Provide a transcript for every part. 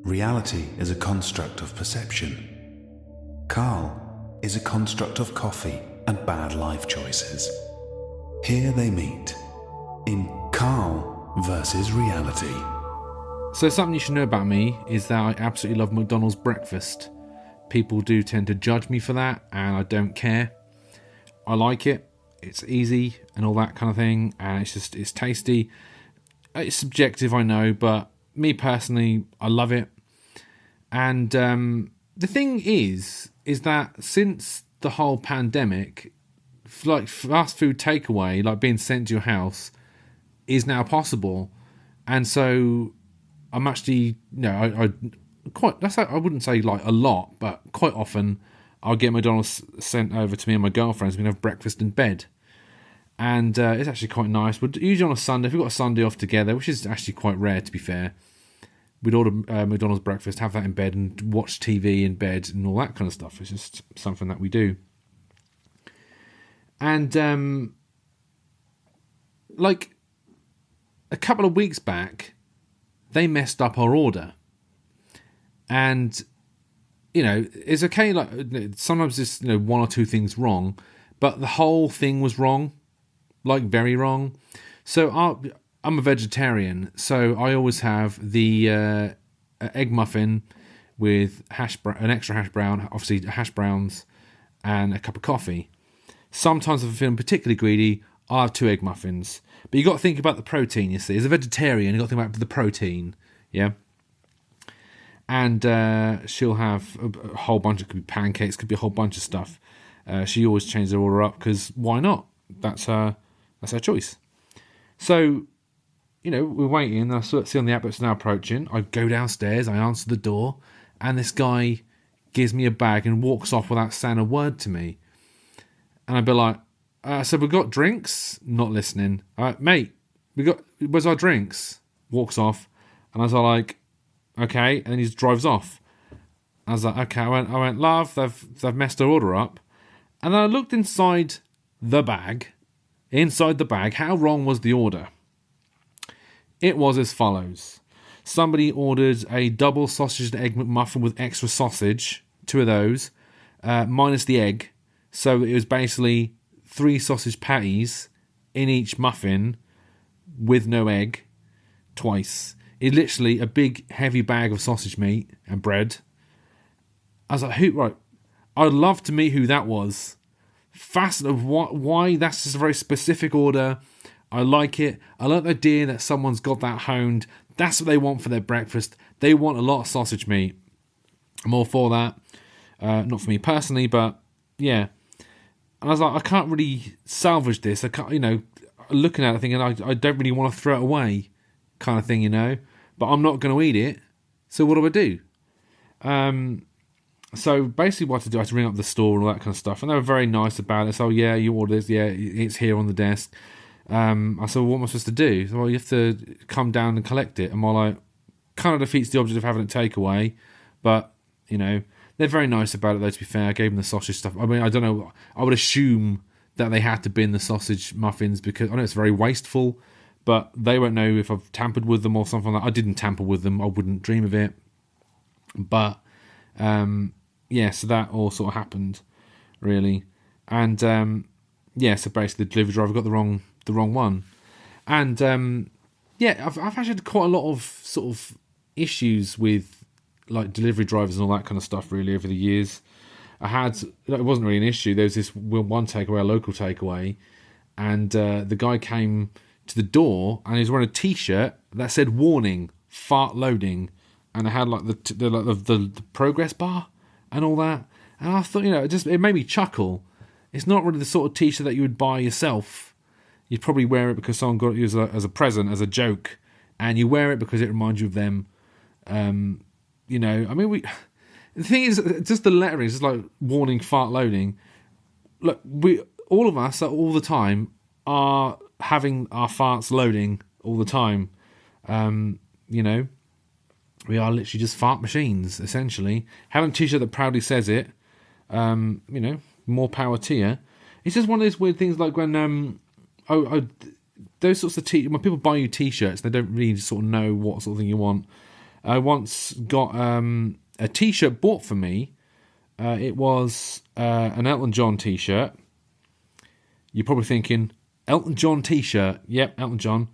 Reality is a construct of perception. Carl is a construct of coffee and bad life choices. Here they meet in Carl versus reality. So something you should know about me is that I absolutely love McDonald's breakfast. People do tend to judge me for that, and I don't care. I like it. It's easy and all that kind of thing, and it's tasty. It's subjective, I know, but me personally, I love it. And the thing is that since the whole pandemic, like fast food takeaway, like being sent to your house, is now possible. And so I'm actually, I wouldn't say like a lot, but quite often I'll get McDonald's sent over to me and my girlfriends. We can have breakfast in bed. And it's actually quite nice. But usually on a Sunday, if we've got a Sunday off together, which is actually quite rare to be fair, we'd order McDonald's breakfast, have that in bed and watch TV in bed and all that kind of stuff. It's just something that we do. And like a couple of weeks back, they messed up our order. And, it's okay, like sometimes there's one or two things wrong, but the whole thing was wrong, like very wrong. So I'm a vegetarian, so I always have the egg muffin with an extra hash brown, obviously hash browns, and a cup of coffee. Sometimes if I'm feeling particularly greedy, I'll have 2 egg muffins. But you've got to think about the protein, you see. As a vegetarian, you've got to think about the protein, yeah? And she'll have a whole bunch, it could be pancakes, could be a whole bunch of stuff. She always changes her order up, because why not? That's her choice. So, we're waiting. I see on the app it's now approaching. I go downstairs, I answer the door, and this guy gives me a bag and walks off without saying a word to me. And I'd be like, so we've got drinks? Not listening. All right, mate, where's our drinks? Walks off. And I was like, okay. And then he just drives off. I was like, okay. I went, love, they've messed our order up. And then I looked inside the bag. Inside the bag, how wrong was the order? It was as follows. Somebody ordered a double sausage and egg McMuffin with extra sausage, 2 of those, minus the egg. So it was basically 3 sausage patties in each muffin with no egg, twice. It's literally a big, heavy bag of sausage meat and bread. I was like, right, I'd love to meet who that was. Fascinating. Why? That's just a very specific order. I like it. I like the idea that someone's got that honed. That's what they want for their breakfast. They want a lot of sausage meat. I'm all for that. Not for me personally, but yeah. And I was like, I can't really salvage this. I can't, looking at it thinking, I don't really want to throw it away, kind of thing, But I'm not going to eat it. So what do I do? So basically what I do, I had to ring up the store and all that kind of stuff. And they were very nice about it. So, yeah, you ordered this. Yeah, it's here on the desk. I said, well, what am I supposed to do? So, well, you have to come down and collect it. And I'm like, kind of defeats the object of having it takeaway. But, they're very nice about it, though, to be fair. I gave them the sausage stuff. I mean, I don't know. I would assume that they had to bin the sausage muffins because I know it's very wasteful, but they won't know if I've tampered with them or something like that. I didn't tamper with them. I wouldn't dream of it. But, so that all sort of happened, really. And, so basically the delivery driver got the wrong one. And, I've actually had quite a lot of sort of issues with like delivery drivers and all that kind of stuff really over the years. It wasn't really an issue. There was this one takeaway, a local takeaway, and the guy came to the door and he was wearing a t-shirt that said warning, fart loading, and it had like the progress bar and all that. And I thought, it made me chuckle. It's not really the sort of t-shirt that you would buy yourself. You'd probably wear it because someone got it as a present, as a joke, and you wear it because it reminds you of them. The thing is, just the lettering is just like warning, fart loading. Look, all of us all the time are having our farts loading all the time. We are literally just fart machines, essentially. Having a t-shirt that proudly says it, more power to you. It's just one of those weird things like when those sorts of when people buy you t-shirts, they don't really sort of know what sort of thing you want. I once got a T-shirt bought for me. It was an Elton John T-shirt. You're probably thinking, Elton John T-shirt. Yep, Elton John.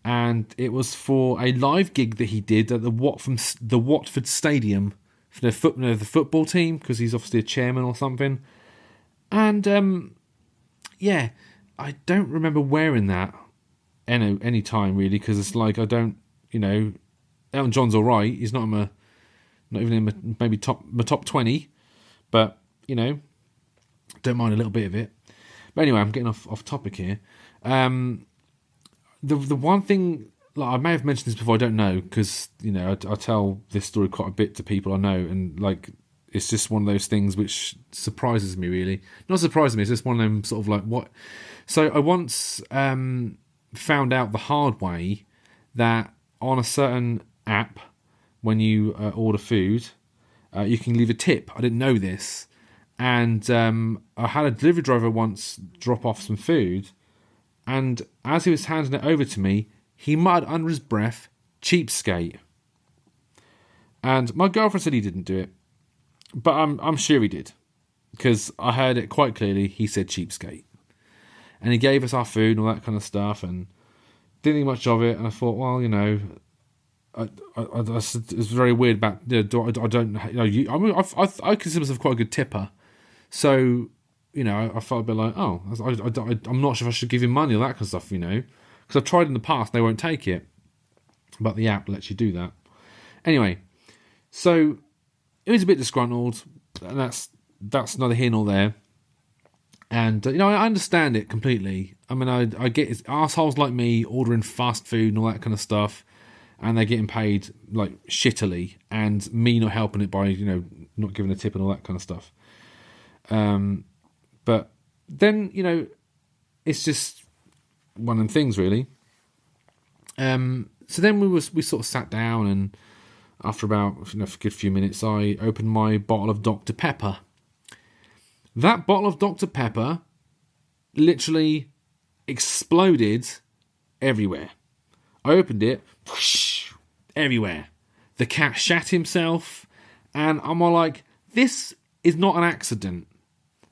And it was for a live gig that he did at the Watford Stadium for the football team, because he's obviously a chairman or something. And yeah, I don't remember wearing that any time really, because it's like I don't, Elton John's all right. He's not even in my top 20, but don't mind a little bit of it. But anyway, I'm getting off topic here. The one thing, like, I may have mentioned this before, I don't know, because I tell this story quite a bit to people I know, and like it's just one of those things which surprises me, really. Not surprising me, it's just one of them sort of like, what. So I once found out the hard way that on a certain app, when you order food, you can leave a tip. I didn't know this, and I had a delivery driver once drop off some food. And as he was handing it over to me, he muttered under his breath, "cheapskate." And my girlfriend said he didn't do it, but I'm sure he did, because I heard it quite clearly. He said cheapskate, and he gave us our food and all that kind of stuff, and didn't think much of it. And I thought, well, I said, it's very weird about. I consider myself quite a good tipper, so. I felt a bit like, oh, I'm not sure if I should give him money or that kind of stuff, because I've tried in the past, they won't take it. But the app lets you do that. Anyway, so it was a bit disgruntled, and that's neither here nor there. And, I understand it completely. I mean, I get it's assholes like me ordering fast food and all that kind of stuff, and they're getting paid, like, shittily, and me not helping it by, not giving a tip and all that kind of stuff. But then, it's just one of them things, really. So then we sort of sat down, and after about for a good few minutes, I opened my bottle of Dr. Pepper. That bottle of Dr. Pepper literally exploded everywhere. I opened it, whoosh, everywhere. The cat shat himself, and I'm all like, this is not an accident.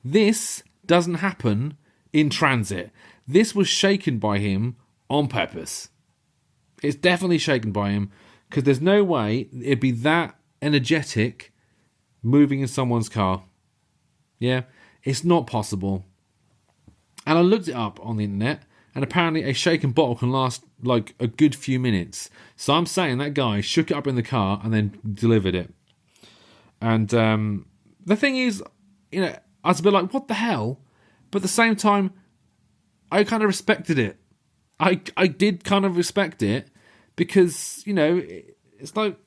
This doesn't happen in transit. This was shaken by him on purpose. It's definitely shaken by him, because there's no way it'd be that energetic moving in someone's car. Yeah, it's not possible. And I looked it up on the internet, and apparently a shaken bottle can last like a good few minutes. So I'm saying that guy shook it up in the car and then delivered it. And the thing is, I was a bit like, what the hell? But at the same time, I kind of respected it. I did kind of respect it, because, it's like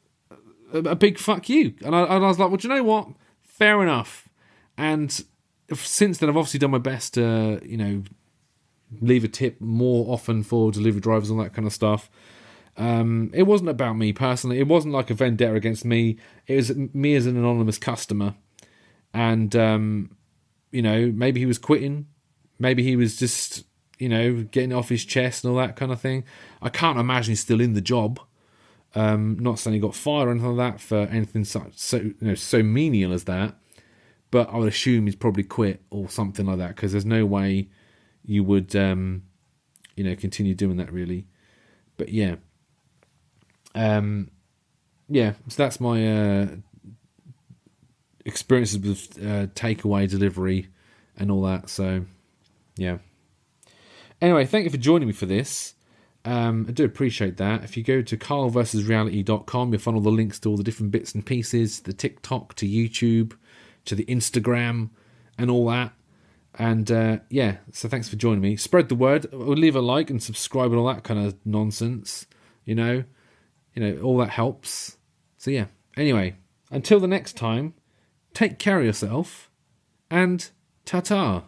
a big fuck you. And I was like, well, do you know what? Fair enough. And since then, I've obviously done my best to, leave a tip more often for delivery drivers and that kind of stuff. It wasn't about me personally. It wasn't like a vendetta against me. It was me as an anonymous customer. And, maybe he was quitting. Maybe he was just, getting off his chest and all that kind of thing. I can't imagine he's still in the job. Not saying he got fired or anything like that for anything so menial as that. But I would assume he's probably quit or something like that, because there's no way you would, continue doing that, really. But yeah. So that's my experiences with takeaway delivery and all that. So, yeah. Anyway, thank you for joining me for this. I do appreciate that. If you go to carlversusreality.com, you'll find all the links to all the different bits and pieces, the TikTok, to YouTube, to the Instagram, and all that. And so thanks for joining me. Spread the word. Leave a like and subscribe and all that kind of nonsense. All that helps. So yeah. Anyway, until the next time, take care of yourself, and ta-ta.